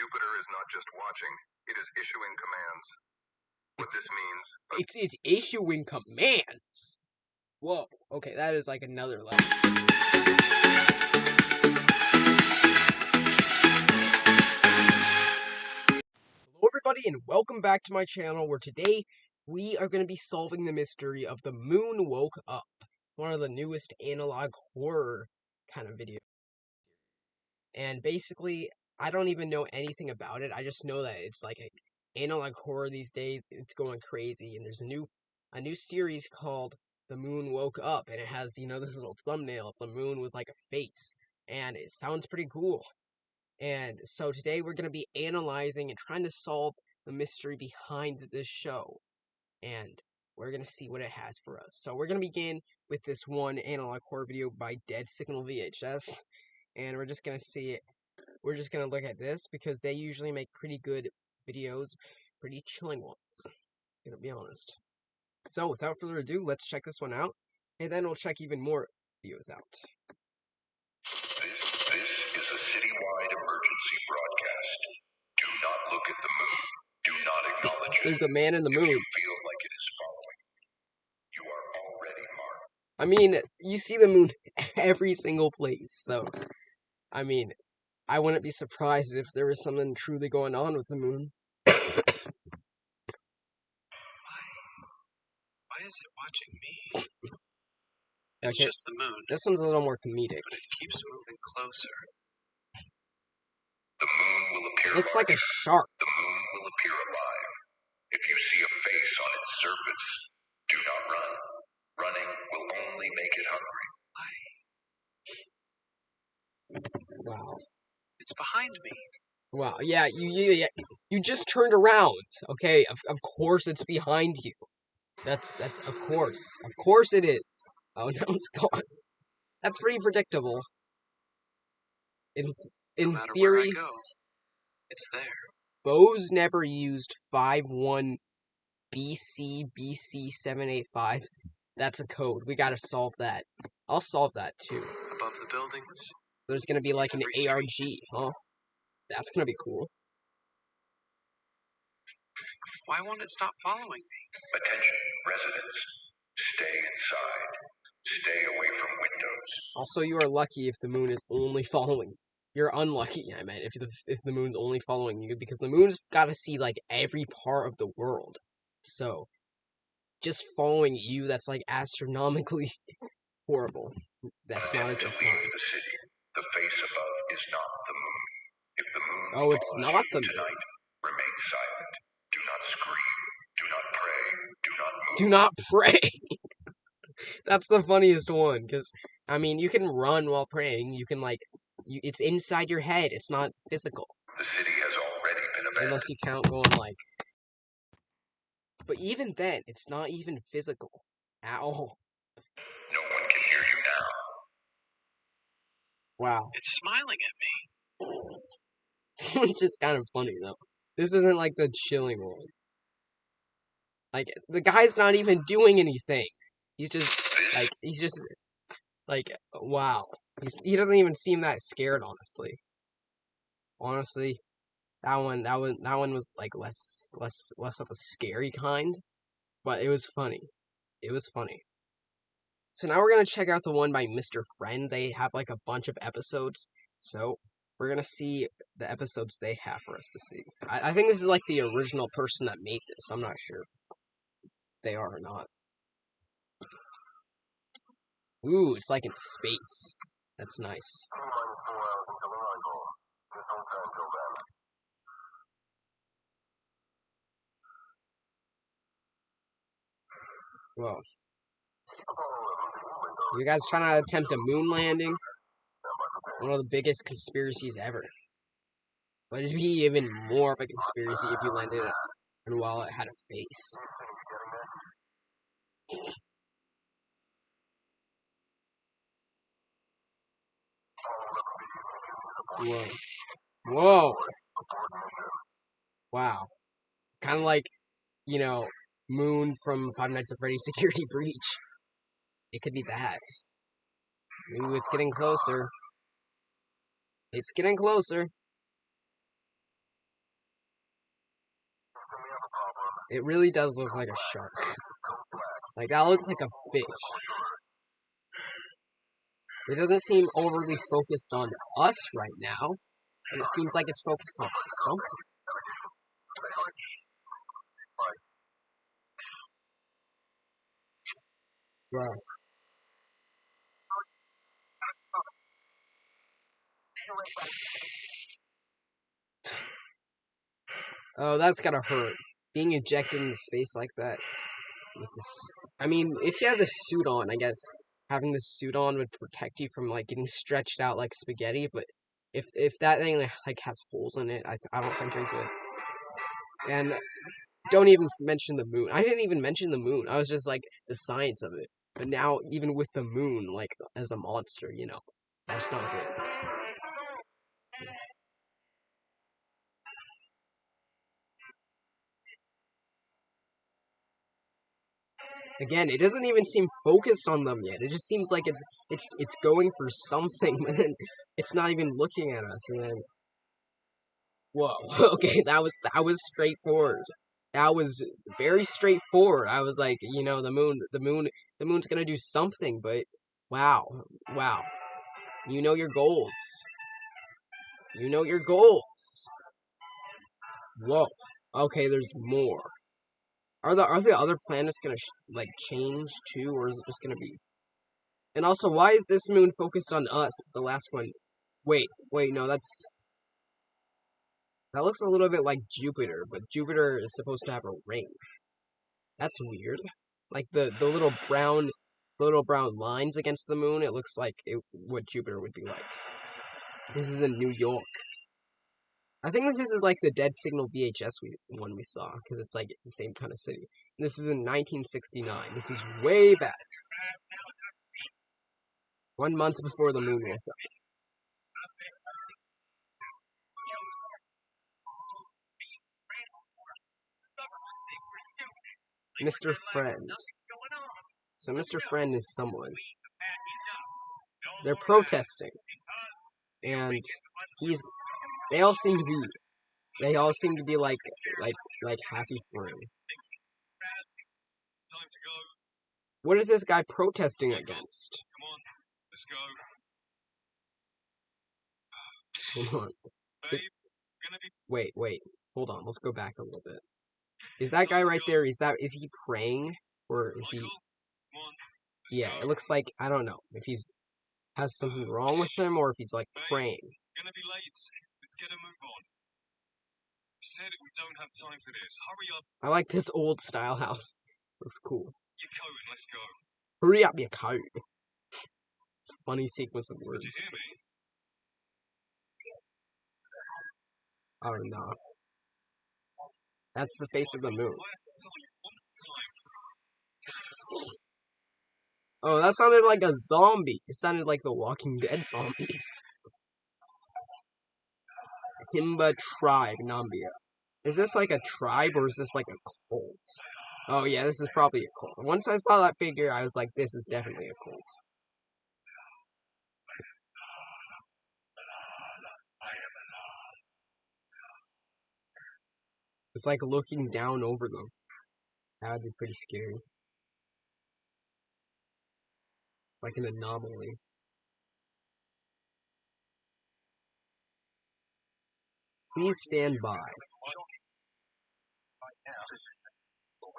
Jupiter is not just watching, it is issuing commands. What this means... It's issuing commands! Whoa, okay, that is like another level. Hello everybody, and welcome back to my channel, where today we are going to be solving the mystery of the moon woke up. One of the newest analog horror kind of videos. And basically, I don't even know anything about it. I just know that it's like an analog horror these days. It's going crazy, and there's a new series called The Moon Woke Up, and it has, this little thumbnail of the moon with like a face, and it sounds pretty cool. And so today we're going to be analyzing and trying to solve the mystery behind this show, and we're going to see what it has for us. So we're going to begin with this one analog horror video by Dead Signal VHS. And we're just going to see it. We're just going to look at this because they usually make pretty good videos, pretty chilling ones, to be honest. So without further ado, let's check this one out, and then we'll check even more videos out. This is a citywide emergency broadcast. Do not look at the moon. Do not acknowledge it. There's a man in the moon. If you feel like it is following, you are already marked. I mean, you see the moon every single place, so... I mean, I wouldn't be surprised if there was something truly going on with the moon. Why is it watching me? It's Okay. just the moon. This one's a little more comedic. But it keeps moving closer. The moon will appear Looks like a larger. shark. The moon will appear alive. If you see a face on its surface, do not run. Running will only make it hungry. Wow. It's behind me. Wow, yeah, you just turned around. Okay, of course it's behind you. That's of course it is. Oh, now it's gone. That's pretty predictable. In No matter theory, where I go, it's there. Bose never used 51 BC 785. That's a code. We gotta solve that. I'll solve that too. Above the buildings. There's gonna be like an Every ARG, street. huh? That's gonna be cool. Why won't it stop following me? Attention, residents. Stay inside. Stay away from windows. Also, you are lucky if the moon is only following. You're unlucky, I meant, if the moon's only following you, because the moon's gotta see, like, every part of the world. So, just following you, that's, like, astronomically horrible. That's not a good sign. Leave the city. The face above is not the moon. If the moon Oh, it's follows not you the moon. tonight, remain silent. Do not scream. Do not pray. Do not move. Do not pray! That's the funniest one, because, I mean, you can run while praying, you can, like, it's inside your head, it's not physical. The city has already been abandoned. Unless you count going, like... But even then, it's not even physical. At all. No one can hear you now. Wow. It's smiling at me. This one's just kind of funny, though. This isn't like the chilling one. Like, the guy's not even doing anything. He's just, wow. He doesn't even seem that scared, honestly. Honestly, that one was, like, less of a scary kind. But it was funny. It was funny. So now we're gonna check out the one by Mr. Friend. They have, like, a bunch of episodes. So, we're gonna see the episodes they have for us to see. I think this is, like, the original person that made this. I'm not sure if they are or not. Ooh, it's like in space. That's nice. Whoa. You guys trying to attempt a moon landing? One of the biggest conspiracies ever. But it'd be even more of a conspiracy if you landed it and while it had a face. Whoa. Whoa. Wow. Kind of like, Moon from Five Nights at Freddy's Security Breach. It could be that. Ooh, it's getting closer. It's getting closer. It really does look like a shark. Like, that looks like a fish. It doesn't seem overly focused on us right now. And it seems like it's focused on something. Bro. Oh, that's gotta hurt. Being ejected into space like that. With this, I mean, if you have the suit on, I guess having the suit on would protect you from like getting stretched out like spaghetti. But if that thing like has holes in it, I don't think you're good. And don't even mention the moon. I didn't even mention the moon. I was just like the science of it. But now even with the moon like as a monster, that's not good. Again, it doesn't even seem focused on them yet. It just seems like it's going for something, but then it's not even looking at us. And then, whoa, okay, that was straightforward. That was very straightforward. I was like, the moon's gonna do something, but wow. You know your goals. You know your goals. Whoa. Okay, there's more. Are the other planets gonna like change too, or is it just gonna be? And also, why is this moon focused on us? The last one. Wait, no, that looks a little bit like Jupiter, but Jupiter is supposed to have a ring. That's weird. Like the little brown lines against the moon. It looks like what Jupiter would be like. This is in New York. I think this is like the Dead Signal VHS one we saw, because it's like the same kind of city. And this is in 1969. This is way back. 1 month before the moon woke up. Mr. Friend. So Mr. Friend is someone. They're protesting. And they all seem to be like happy for him. What is this guy protesting against? Come on, let's go. Hold on. Babe, gonna be... Wait. Hold on. Let's go back a little bit. Is that guy right there? Is he praying? Or is he... Yeah, it looks like, I don't know, if he's has something wrong with him or if he's like praying. Gonna be late. Let's get a move on. We said we don't have time for this. Hurry up. I like this old style house. Looks cool. Your coat and let's go. Hurry up, your coat. It's a funny sequence of words. Did you hear me? Oh no. That's the face of the moon. Oh, that sounded like a zombie. It sounded like the Walking Dead zombies. Himba tribe, Nambia. Is this like a tribe or is this like a cult? Oh yeah, this is probably a cult. Once I saw that figure, I was like, this is definitely a cult. It's like looking down over them. That would be pretty scary. Like an anomaly. Please stand by.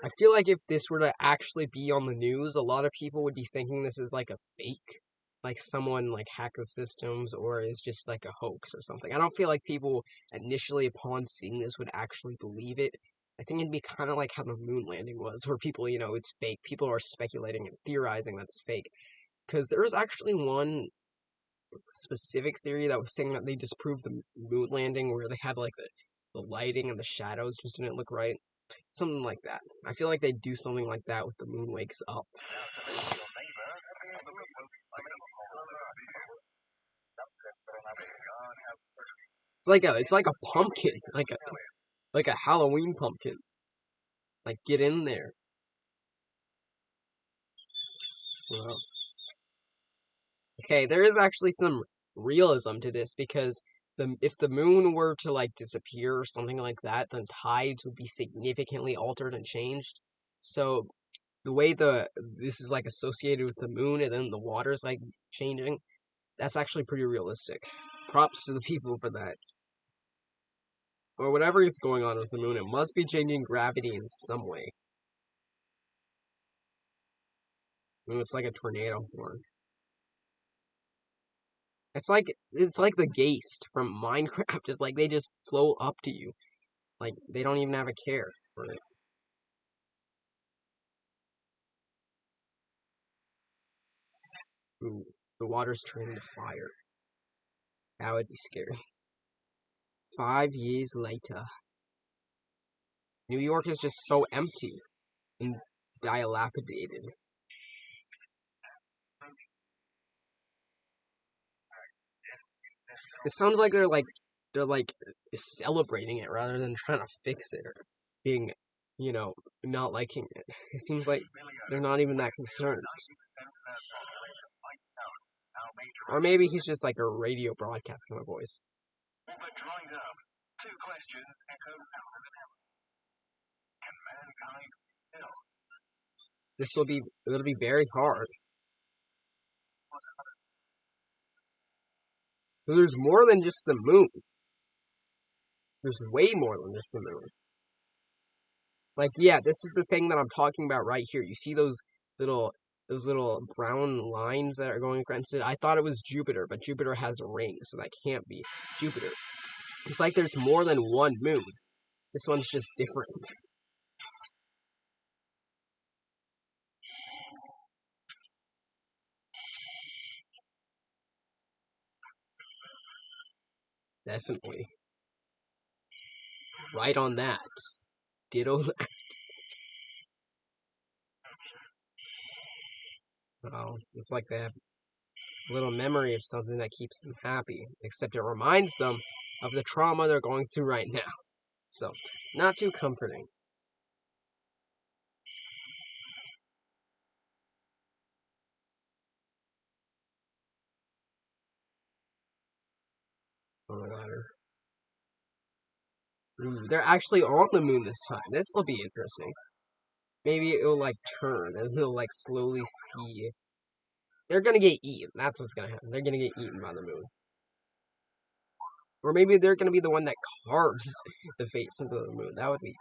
I feel like if this were to actually be on the news, a lot of people would be thinking this is like a fake. Like someone like hacked the systems or is just like a hoax or something. I don't feel like people initially upon seeing this would actually believe it. I think it'd be kind of like how the moon landing was, where people, it's fake. People are speculating and theorizing that it's fake. Because there was actually one specific theory that was saying that they disproved the moon landing, where they had like the lighting and the shadows just didn't look right. Something like that. I feel like they do something like that with the moon wakes up. It's like a pumpkin, like a Halloween pumpkin. Like get in there. Well, okay, there is actually some realism to this because if the moon were to like disappear or something like that, then tides would be significantly altered and changed. So the way this is like associated with the moon and then the water's like changing, that's actually pretty realistic. Props to the people for that. Or whatever is going on with the moon, it must be changing gravity in some way. It's like a tornado horn. It's like the Geist from Minecraft. It's like they just float up to you. Like they don't even have a care for it. Ooh, the water's turning to fire. That would be scary. 5 years later. New York is just so empty and dilapidated. It sounds like they're like celebrating it rather than trying to fix it or being, not liking it. It seems like they're not even that concerned. Or maybe he's just like a radio broadcast kind of voice. It'll be very hard. So there's more than just the moon. There's way more than just the moon. Like, yeah, this is the thing that I'm talking about right here. You see those little brown lines that are going against it? I thought it was Jupiter, but Jupiter has a ring, so that can't be Jupiter. It's like there's more than one moon. This one's just different. Definitely. Right on that. Ditto that. Oh, it's like they have a little memory of something that keeps them happy. Except it reminds them of the trauma they're going through right now. So, not too comforting. On the ladder. Ooh, they're actually on the moon this time. This will be interesting. Maybe it'll like turn and he'll like slowly see. They're gonna get eaten. That's what's gonna happen. They're gonna get eaten by the moon. Or maybe they're gonna be the one that carves the face into the moon. That would be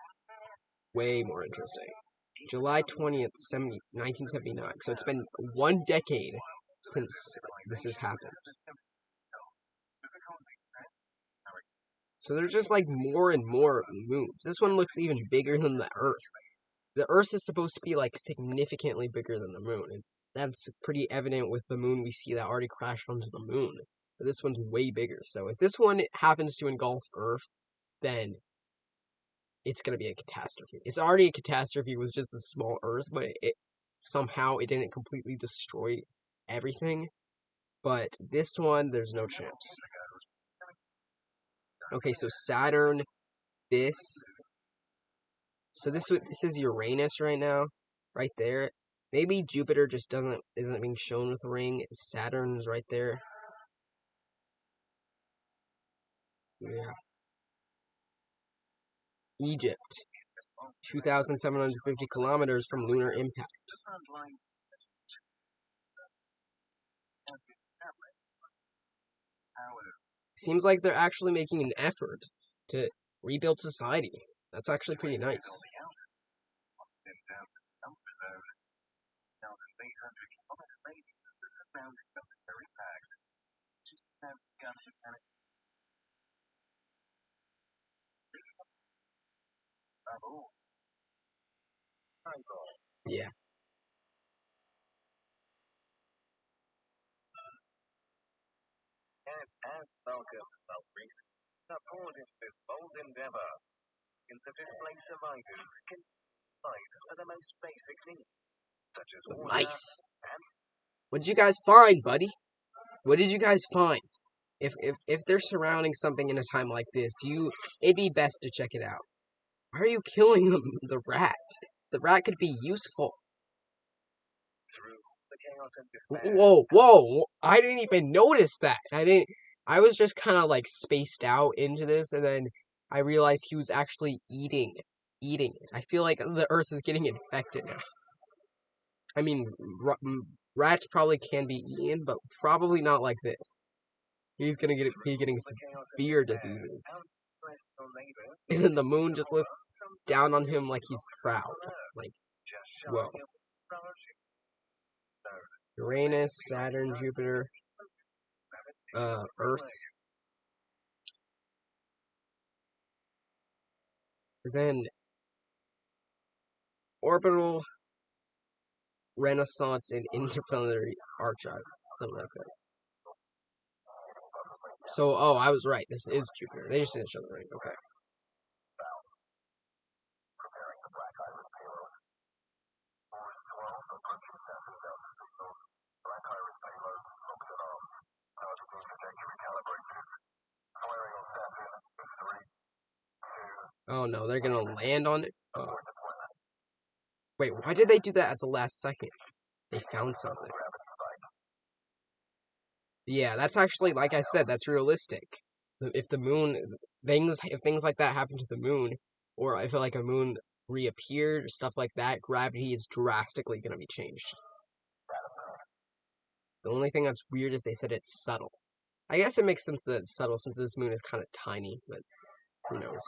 way more interesting. July 20th, 1979. So it's been 1 decade since this has happened. So there's just like more and more moons. This one looks even bigger than the Earth. The Earth is supposed to be like significantly bigger than the moon, and that's pretty evident with the moon we see that already crashed onto the moon. But this one's way bigger. So if this one happens to engulf Earth, then it's gonna be a catastrophe. It's already a catastrophe with just a small Earth, but somehow it didn't completely destroy everything. But this one, there's no chance. Okay, so Saturn, this. So this is Uranus right now, right there. Maybe Jupiter just isn't being shown with a ring. Saturn's right there. Yeah. Egypt, 2,750 kilometers from lunar impact. Seems like they're actually making an effort to rebuild society. That's actually pretty nice. Yeah. Nice. What did you guys find, buddy? What did you guys find? If they're surrounding something in a time like this, it'd be best to check it out. Why are you killing the rat? The rat could be useful. Whoa, whoa! I didn't even notice that. I was just kind of like spaced out into this, and then I realized he was actually eating it. I feel like the Earth is getting infected now. I mean, rats probably can be eaten, but probably not like this. He's gonna be getting severe diseases. And then the moon just looks down on him like he's proud. Like, whoa. Uranus, Saturn, Jupiter, Earth. Then orbital, Renaissance, and interplanetary archive. Something like that. So, oh, I was right. This is Jupiter. They just didn't show the ring. Okay. Oh no, they're gonna land on it. Oh. Wait, why did they do that at the last second? They found something. Yeah, that's actually, like I said, that's realistic. If the moon, if things like that happen to the moon, or if like a moon reappeared, stuff like that, gravity is drastically gonna be changed. The only thing that's weird is they said it's subtle. I guess it makes sense that it's subtle since this moon is kind of tiny, but who knows.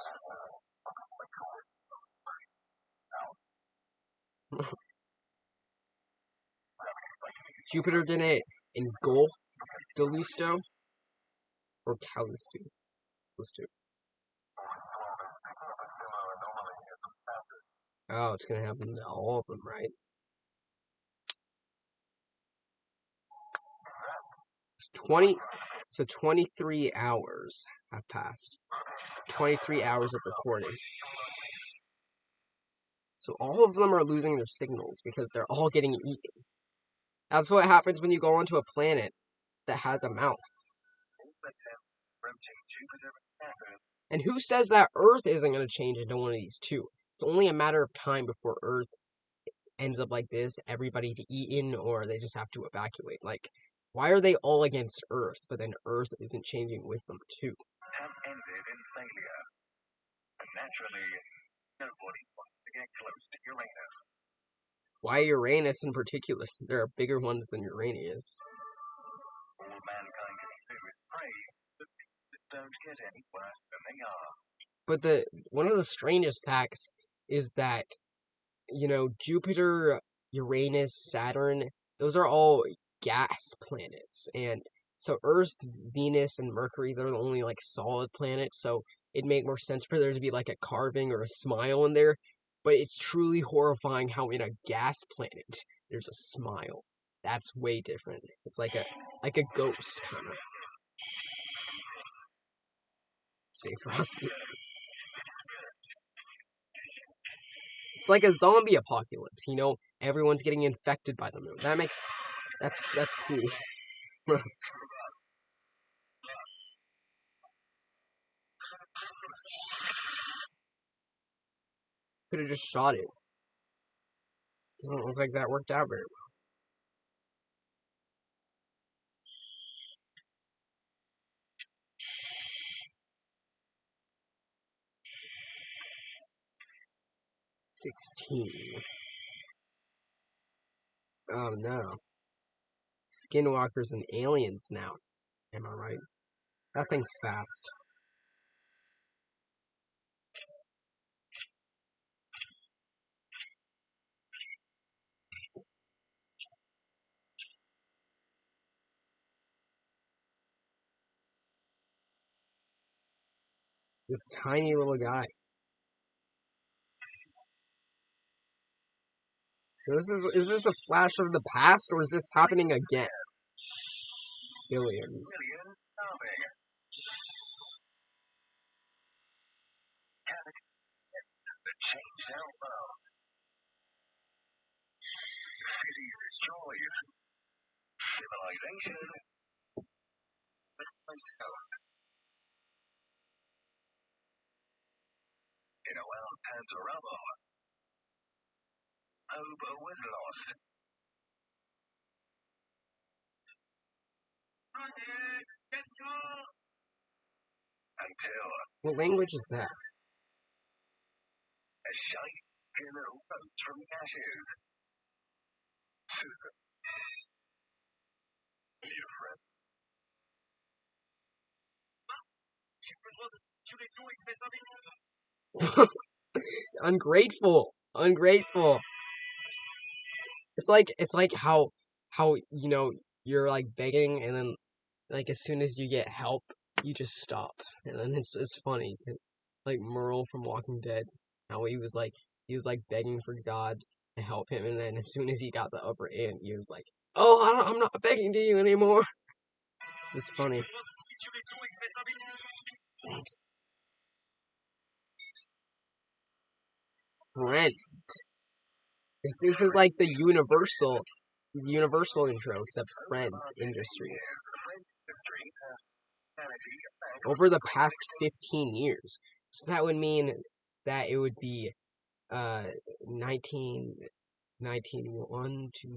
Jupiter didn't engulf Delusto or Callisto. Oh, it's gonna happen to all of them, right? It's 23 hours have passed. 23 hours of recording. So all of them are losing their signals because they're all getting eaten. That's what happens when you go onto a planet that has a mouth. And who says that Earth isn't going to change into one of these two? It's only a matter of time before Earth ends up like this, everybody's eaten, or they just have to evacuate. Like, why are they all against Earth, but then Earth isn't changing with them too? Have ended in failure. And naturally, nobody wants to get close to Uranus. Why Uranus in particular? There are bigger ones than Uranus. All mankind can do is pray that things don't get any worse than they are. But one of the strangest facts is that, you know, Jupiter, Uranus, Saturn, those are all gas planets. And so Earth, Venus, and Mercury, they're the only like solid planets. So it'd make more sense for there to be like a carving or a smile in there. But it's truly horrifying how in a gas planet there's a smile. That's way different. It's like a ghost kind of. Stay frosty. It's like a zombie apocalypse, you know? Everyone's getting infected by the moon. That's cool. Could have just shot it. Doesn't look like that worked out very well. $16. Oh no. Skinwalkers and aliens now. Am I right? That thing's fast. This tiny little guy. So is this a flash of the past, or is this happening again? Billions. Civilization. In a wild panorama, hope was lost. Until What language is that? a shiny pillow rose from the ashes. Susan. Need a friend? Ungrateful. Ungrateful. It's like how you know you're like begging and then like as soon as you get help you just stop and then it's funny like Merle from Walking Dead, how he was like begging for God to help him, and then as soon as he got the upper hand he was like, oh, I'm not begging to you anymore. Just funny. Friend. This is like the universal intro, except Friend Industries. Over the past 15 years. So that would mean that it would be 1, 2,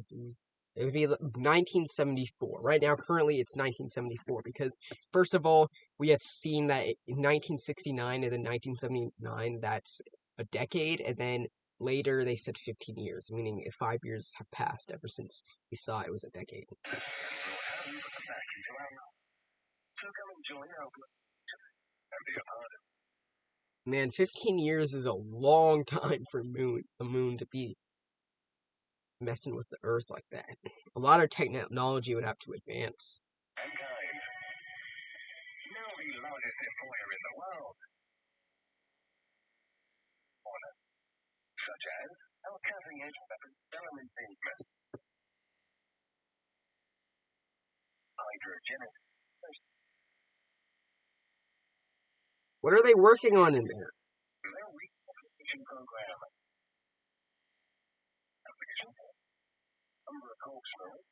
3. It would be 1974. Right now, currently, it's 1974 because, first of all, we had seen that in 1969 and then 1979, that's a decade, and then later they said 15 years, meaning 5 years have passed ever since we saw it was a decade. Man, 15 years is a long time for the moon to be messing with the Earth like that. A lot of technology would have to advance. Mankind. Now the largest employer in the world. Such as our cutting-edge weapon development business. Hydrogenic. What are they working on in there? Their reconstruction program. Application. Agricultural.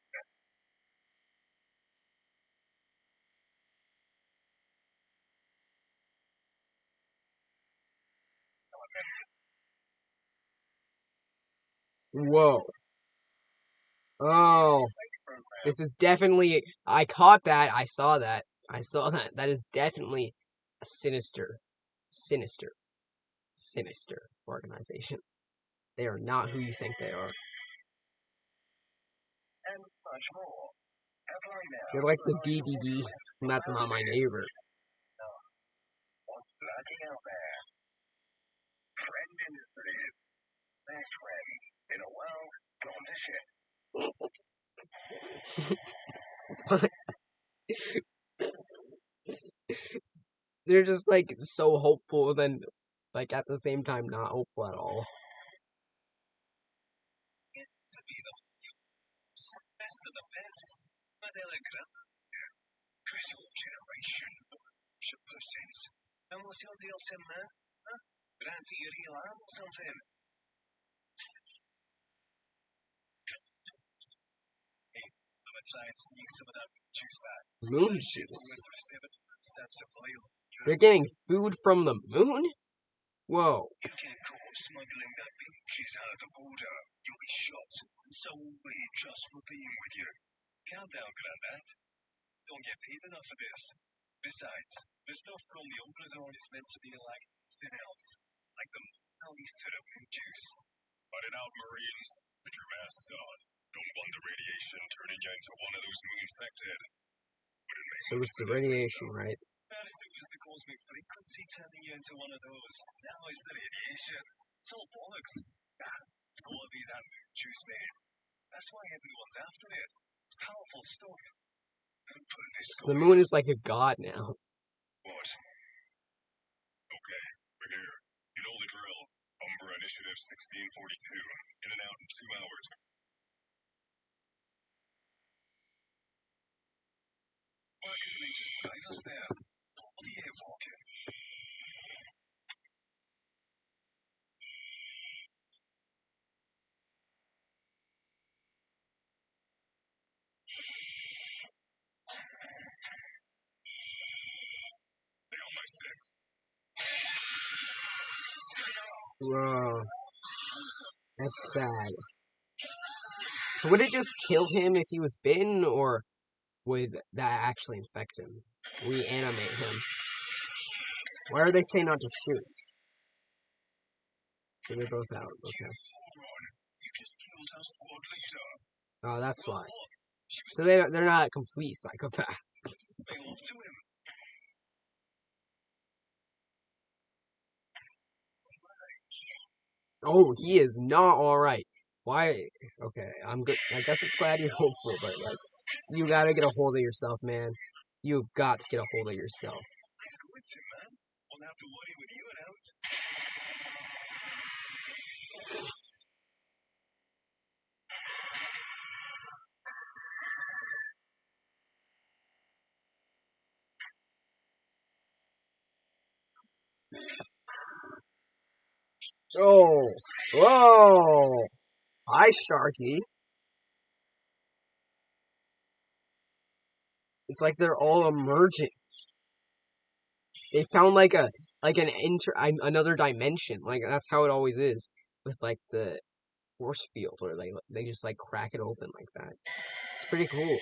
Whoa. Oh. This is definitely... I caught that. I saw that. That is definitely a sinister organization. They are not who you think they are. And much more. They're like the DDD, and that's not my neighbor. What's lurking out there? Friend Industries. Best friends in a world gone to shit. They're just like so hopeful, then like at the same time not hopeful at all. To be the best of the best, but they're like Chris whole generation should pussies. And what's your deal, Tim, man? Huh? Fancy your real arm or something? Hey, I'm gonna try and sneak some of that juice back. Moon That shit's juice. going for 7 footsteps a mile. They're getting food from the moon? Whoa. You get caught smuggling that bitches out of the border, you'll be shot, and so will we just for being with you. Calm down, Grandad. Don't get paid enough for this. Besides, the stuff from the Umbrella Zone is meant to be like something else, like the Mona Lisa of moon juice. Cut it out, Marines. Put your masks on. Don't want the radiation turning you into one of those moon-infected. So it's the radiation, right? First it was the cosmic frequency turning you into one of those. Now it's the radiation. It's all bollocks. It's gotta be that moon juice, mate. That's why everyone's after it. It's powerful stuff. Who put this The moon is like a god now. What? Okay, we're here. You know the drill. Umbra Initiative 1642. In and out in 2 hours. Why couldn't they just tie us there? The air walking. They on my 6. Whoa. That's sad. So would it just kill him if he was bitten, or would that actually infect him? reanimate him. Why are they saying not to shoot? So they're both out. Okay. You just killed our squad leader. Oh, that's why. Well, she was So they're not complete psychopaths. going off to him. Oh, he is not alright. Why? Okay, I'm good. I guess it's glad you're hopeful, but like, you gotta get a hold of yourself, man. You've got to get a hold of yourself. Let's go with him, man. Won't have to worry with you around. Oh, whoa! Hi, Sharky. It's like they're all emerging. They found like another dimension. Like that's how it always is with like the force field, or they just like crack it open like that. It's pretty cool.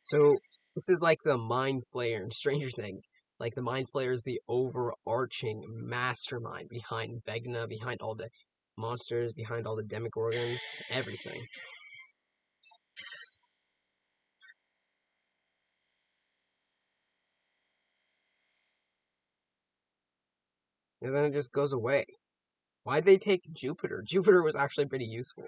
So this is like the Mind Flayer in Stranger Things. Like the Mind Flayer is the overarching mastermind behind Vecna, behind all the monsters, behind all the Demogorgons, everything. And then it just goes away. Why'd they take Jupiter? Jupiter was actually pretty useful.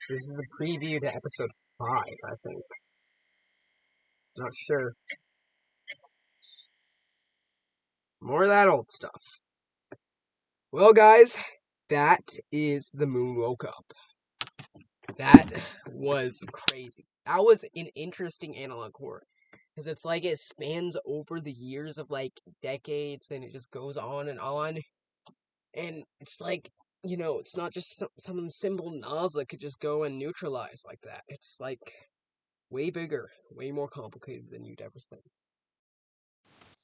This is a preview to episode 5, I think. Not sure. More of that old stuff. Well, guys, that is The Moon Woke Up. That was crazy. That was an interesting analog horror. Because it's like it spans over the years of like decades, and it just goes on. And it's like, you know, it's not just some simple nausea could just go and neutralize like that. It's like way bigger, way more complicated than you'd ever think.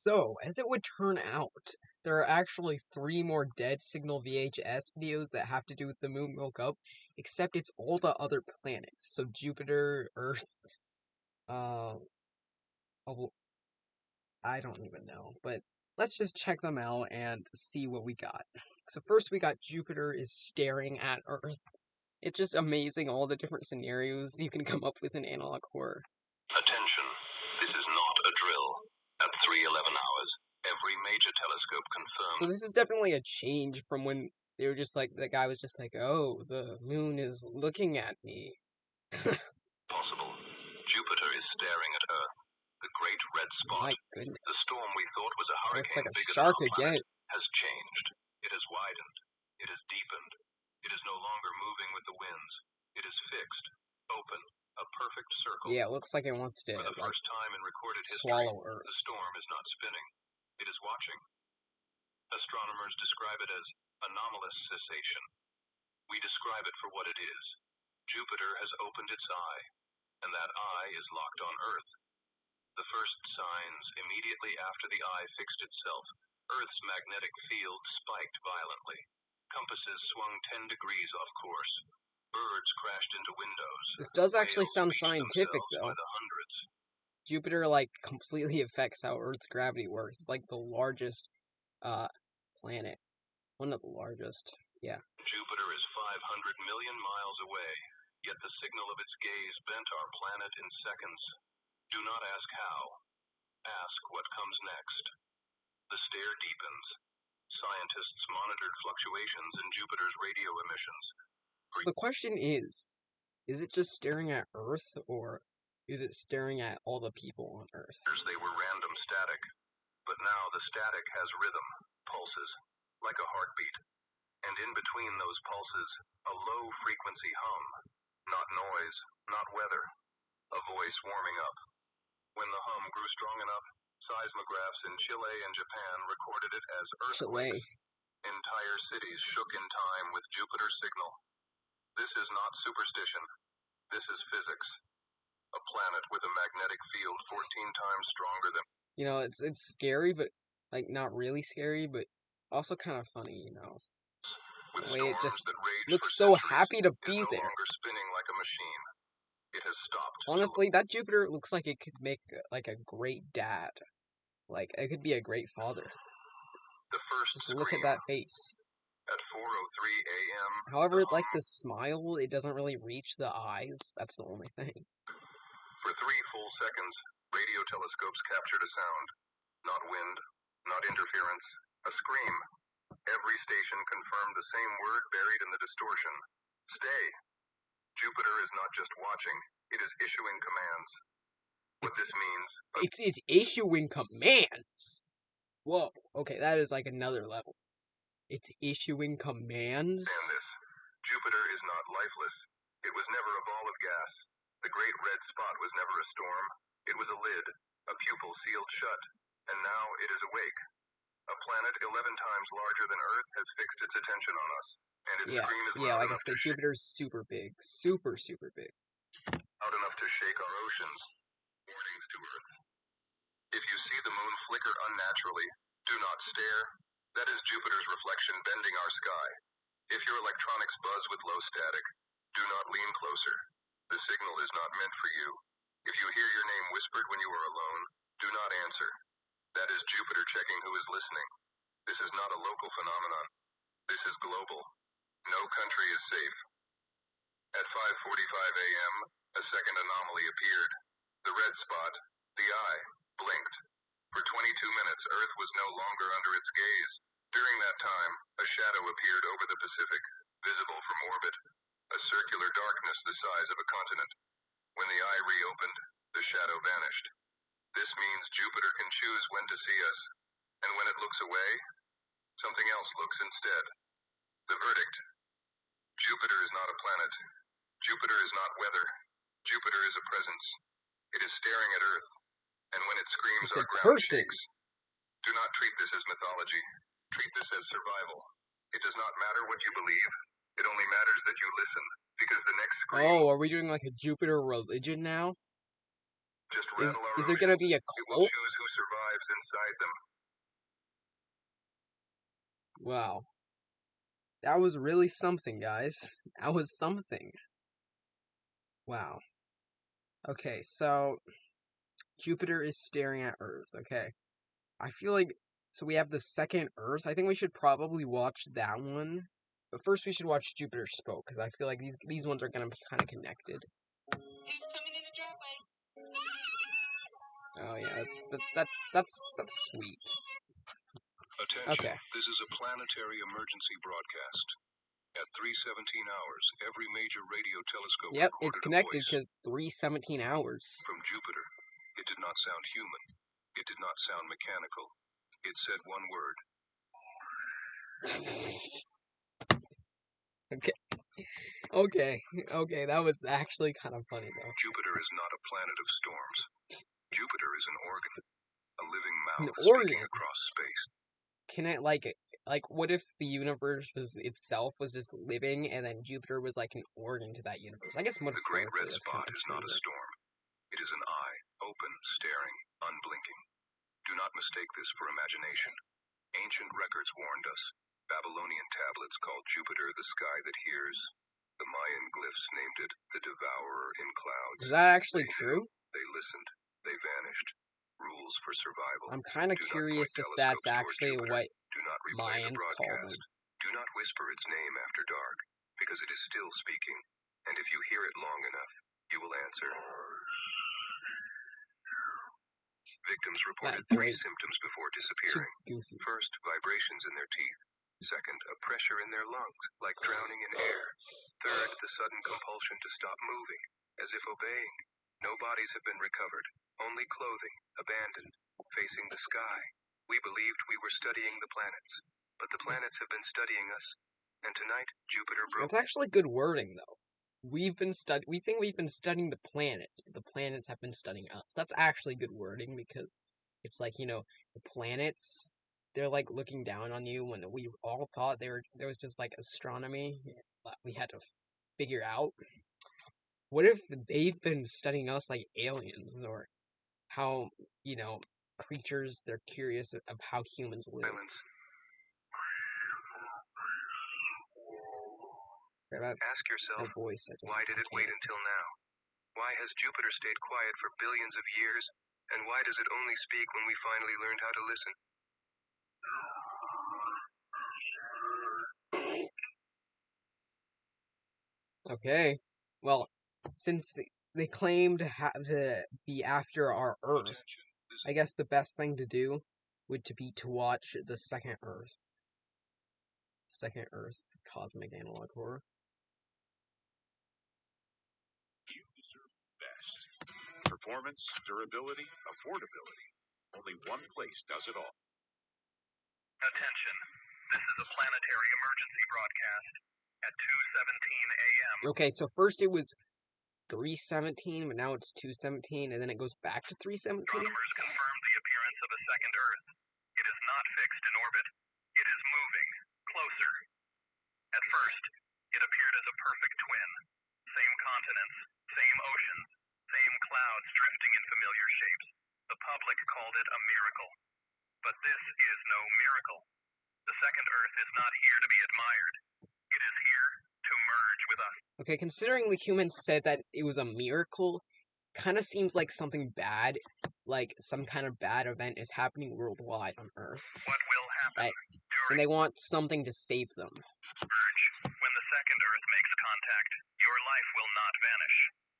So, as it would turn out, there are actually 3 more Dead Signal VHS videos that have to do with the moon woke up, except it's all the other planets. So Jupiter, Earth, oh, I don't even know, but let's just check them out and see what we got. So first we got Jupiter is staring at Earth. It's just amazing all the different scenarios you can come up with in analog horror. Attention, this is not a drill. At 3:11 hours, every major telescope confirmed. So this is definitely a change from when they were just like, the guy was just like, oh, the moon is looking at me. Possible. Jupiter is staring at Earth. The great red spot. My goodness. The storm we thought was a hurricane Looks like a bigger shark than our again. planet has changed. It has widened. It has deepened. It is no longer moving with the winds. It is fixed, open, a perfect circle. Yeah, it looks like it wants to For the like first time in recorded swallow history, Earth. the storm is not spinning. It is watching. Astronomers describe it as anomalous cessation. We describe it for what it is. Jupiter has opened its eye, and that eye is locked on Earth. The first signs, immediately after the eye fixed itself, Earth's magnetic field spiked violently. Compasses swung 10 degrees off course. Birds crashed into windows. This does actually Whales sound beached scientific, themselves though. by the hundreds. Jupiter, like, completely affects how Earth's gravity works. It's like the largest, planet. One of the largest. Yeah. Jupiter is 500 million miles away, yet the signal of its gaze bent our planet in seconds. Do not ask how. Ask what comes next. The stare deepens. Scientists monitored fluctuations in Jupiter's radio emissions. So the question is it just staring at Earth, or is it staring at all the people on Earth? They were random static, but now the static has rhythm, pulses, like a heartbeat. And in between those pulses, a low-frequency hum. Not noise, not weather. A voice warming up. When the hum grew strong enough, seismographs in Chile and Japan recorded it as earthquakes. Chile. Entire cities shook in time with Jupiter's signal. This is not superstition. This is physics. A planet with a magnetic field 14 times stronger than... You know, it's scary, but like not really scary, but also kind of funny, you know. With The way it storms just that rage looks for so centuries, happy to is be no there. longer spinning like a machine. It has stopped. Honestly, that Jupiter looks like it could make like a great dad. Like it could be a great father. The first Just look at scream that face. at 4:03 a.m. However, like the smile, it doesn't really reach the eyes. That's the only thing. For 3 full seconds, radio telescopes captured a sound. Not wind, not interference, a scream. Every station confirmed the same word buried in the distortion. Stay. Jupiter is not just watching, it is issuing commands. What this means... It's issuing commands. Whoa. Okay, that is like another level. It's issuing commands. Understand this. Jupiter is not lifeless. It was never a ball of gas. The great red spot was never a storm. It was a lid, a pupil sealed shut. And now it is awake. A planet 11 times larger than Earth has fixed its attention on us. And its scream is loud like I enough said, Jupiter's super big. Super big. Loud enough to shake our oceans. Warnings to Earth. If you see the moon flicker unnaturally, do not stare. That is Jupiter's reflection bending our sky. If your electronics buzz with low static, do not lean closer. The signal is not meant for you. If you hear your name whispered when you are alone, do not answer. That is Jupiter checking who is listening. This is not a local phenomenon. This is global. No country is safe. At 5:45 a.m., a second anomaly appeared. The red spot, the eye, blinked. For 22 minutes, Earth was no longer under its gaze. During that time, a shadow appeared over the Pacific, visible from orbit, a circular darkness the size of a continent. When the eye reopened, the shadow vanished. This means Jupiter can choose when to see us, and when it looks away, something else looks instead. The verdict: Jupiter is not a planet. Jupiter is not weather. Jupiter is a presence. It is staring at Earth, and when it screams, It's our a ground person. shakes. Do not treat this as mythology. Treat this as survival. It does not matter what you believe. It only matters that you listen, because the next scream... Oh, are we doing like a Jupiter religion now? Just rattle our Is there gonna be a It will cult? choose who survives inside them. Wow. That was really something, guys. That was something. Wow. Okay, so Jupiter is staring at Earth. Okay. I feel like so we have the second Earth. I think we should probably watch that one. But first we should watch Jupiter Spoke because I feel like these ones are gonna be kind of connected. He's coming in the driveway. Oh yeah, that's sweet. Attention, Okay. this is a planetary emergency broadcast. At 3:17 hours, every major radio telescope Yep, recorded it's connected a voice because 3:17 hours. from Jupiter. It did not sound human. It did not sound mechanical. It said one word. Okay, that was actually kind of funny though. Jupiter is not a planet of storms. Jupiter is an organ, a living mouth An organ? speaking across space. Can it like what if the universe was itself was just living and then Jupiter was like an organ to that universe? I guess The great metaphorically red that's kind spot of is true. not a storm. It is an eye, open, staring, unblinking. Do not mistake this for imagination. Ancient records warned us. Babylonian tablets called Jupiter the sky that hears. The Mayan glyphs named it the devourer in clouds. Is that actually They true? knew, they listened, they vanished. Rules for survival. I'm kind of Do not curious point if that's telescopes toward actually Jupiter. what Do not replay the Mayans call broadcast. them. Do not whisper its name after dark, because it is still speaking. And if you hear it long enough, you will answer. Victims reported three symptoms before disappearing. Goofy. First, vibrations in their teeth. Second, a pressure in their lungs, like drowning in air. Third, the sudden compulsion to stop moving, as if obeying. No bodies have been recovered, only clothing, abandoned, facing the sky. We believed we were studying the planets, but the planets have been studying us, and tonight, Jupiter broke. That's actually good wording, though. We think we've been studying the planets, but the planets have been studying us. That's actually good wording because it's like, the planets, they're like looking down on you when we all thought there was just like astronomy. We had to figure out. What if they've been studying us like aliens, or how, creatures, they're curious of how humans live. Silence. That Ask yourself, voice, why did it wait until now? Why has Jupiter stayed quiet for billions of years? And why does it only speak when we finally learned how to listen? Okay, well, since they claim to be after our Earth, I guess the best thing to do would be to watch the Second Earth. Second Earth Cosmic Analog Horror. User best. Performance, durability, affordability. Only one place does it all. Attention. This is a planetary emergency broadcast at 2:17 a.m. Okay, so first it was 3:17, but now it's 2:17, and then it goes back to 3:17? Astronomers confirmed the appearance of a second Earth. It is not fixed in orbit. It is moving closer. At first, it appeared as a perfect twin. Same continents, same oceans, same clouds drifting in familiar shapes. The public called it a miracle. But this is no miracle. The second Earth is not here to be admired. It is here to merge with us. Okay, considering the humans said that it was a miracle, kind of seems like something bad, like some kind of bad event is happening worldwide on Earth. What will happen And they want something to save them. merge? When the second Earth makes contact, your life will not vanish.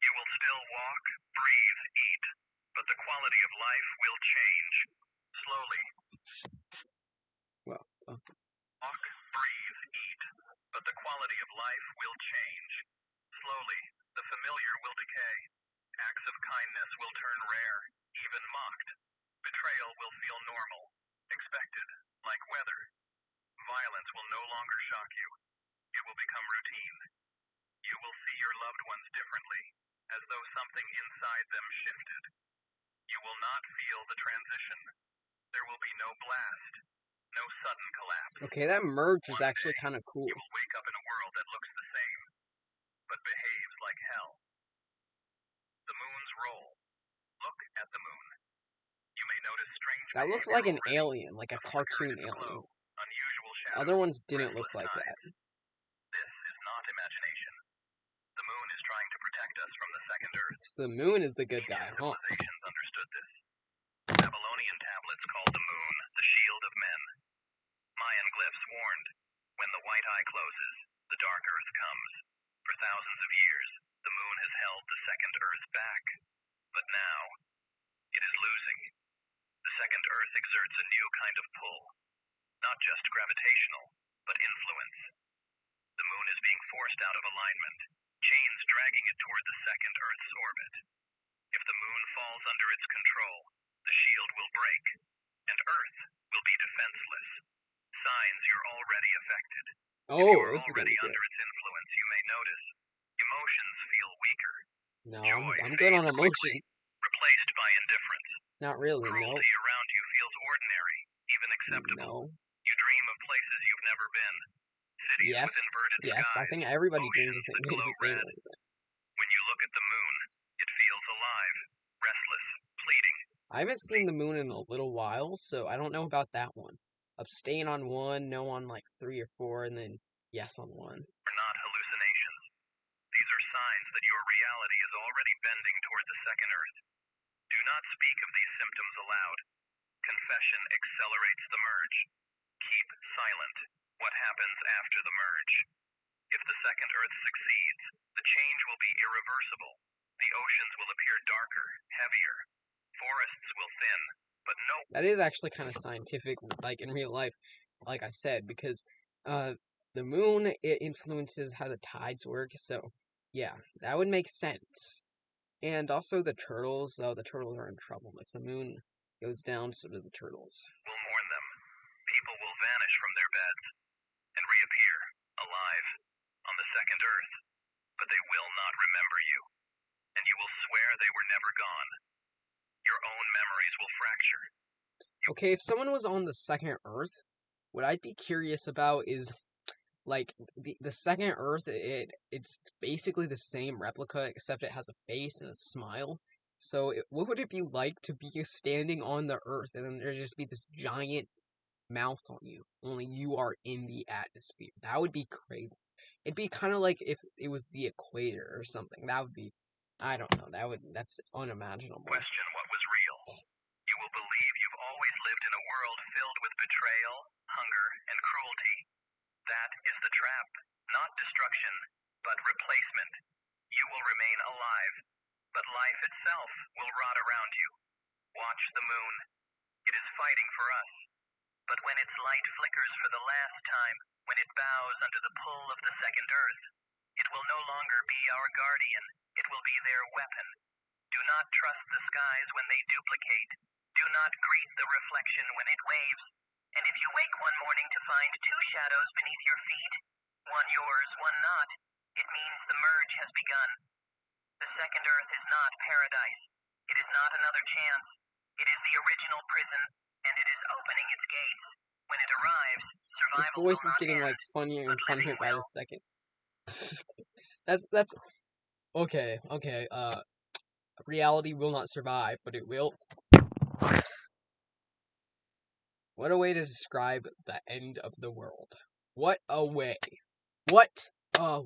You will still walk, breathe, eat, but the quality of life will change. Slowly. Well, Walk, breathe, eat, but the quality of life will change. Slowly, the familiar will decay. Acts of kindness will turn rare, even mocked. Betrayal will feel normal, expected, like weather. Violence will no longer shock you. It will become routine. You will see your loved ones differently, as though something inside them shifted. You will not feel the transition. There will be no blast, no sudden collapse. okay, that merge is actually kind of cool. You will wake up in a world that looks the same, but behaves like hell. The moon's role. Look at the moon. You may notice strange That looks behavior like an already. alien, like a cartoon Flickering alien. glow, unusual shadows, Other ones didn't look restless like time. that. This is not imagination. The moon is trying to protect us from the second Earth. So the moon is the good guy, Ancient huh? civilizations understood this. Babylonian tablets called the moon the shield of men. Mayan glyphs warned, when the white eye closes, the dark Earth comes. For thousands of years, the moon has held the second Earth back. But now, it is losing. The second Earth exerts a new kind of pull. Not just gravitational, but influence. The moon is being forced out of alignment, chains dragging it toward the second Earth's orbit. If the moon falls under its control, the shield will break, and Earth will be defenseless. Signs you're already affected. If Oh, you are this is gonna already be good. under its influence, you may notice emotions feel weaker, No, joy I'm good on fades emotions. replaced by indifference. Not really, no. Cruelty around you feels ordinary, even acceptable. No. You dream of places you've never been. Cities Yes, with inverted yes, I skies. think everybody dreams Oceans of that things glow that they red. like that. When you look at the moon, it feels alive, restless, pleading. I haven't seen the moon in a little while, so I don't know about that one. Abstain on 1, no on like 3 or 4, and then yes on 1. Are not hallucinations. These are signs that your reality is already bending toward the second Earth. Do not speak of these symptoms aloud. Confession accelerates the merge. Keep silent. What happens after the merge? If the second Earth succeeds, the change will be irreversible. The oceans will appear darker, heavier. Forests will thin, but no. That is actually kind of scientific, like in real life, like I said, because the moon, it influences how the tides work, so yeah, that would make sense. And also the turtles are in trouble. If the moon goes down, so do the turtles. Will mourn them. People will vanish from their beds and reappear, alive, on the second Earth. But they will not remember you, and you will swear they were never gone. Your own memories will fracture. Okay, if someone was on the second Earth, what I'd be curious about is like the second Earth, it's basically the same replica except it has a face and a smile. So what would it be like to be standing on the Earth and then there just be this giant mouth on you? Only you are in the atmosphere. That would be crazy. It'd be kind of like if it was the equator or something. That would be, I don't know. That's unimaginable. Question what was real. You will believe you've always lived in a world filled with betrayal, hunger, and cruelty. That is the trap. Not destruction, but replacement. You will remain alive, but life itself will rot around you. Watch the moon. It is fighting for us. But when its light flickers for the last time, when it bows under the pull of the second Earth, it will no longer be our guardian. It will be their weapon. Do not trust the skies when they duplicate. Do not greet the reflection when it waves. And if you wake one morning to find two shadows beneath your feet, one yours, one not, it means the merge has begun. The second Earth is not paradise. It is not another chance. It is the original prison, and it is opening its gates. When it arrives, His survival voice will is not getting end, like funnier and but funnier living by the will. second. That's okay. Reality will not survive, but it will. What a way to describe the end of the world. What a way. What a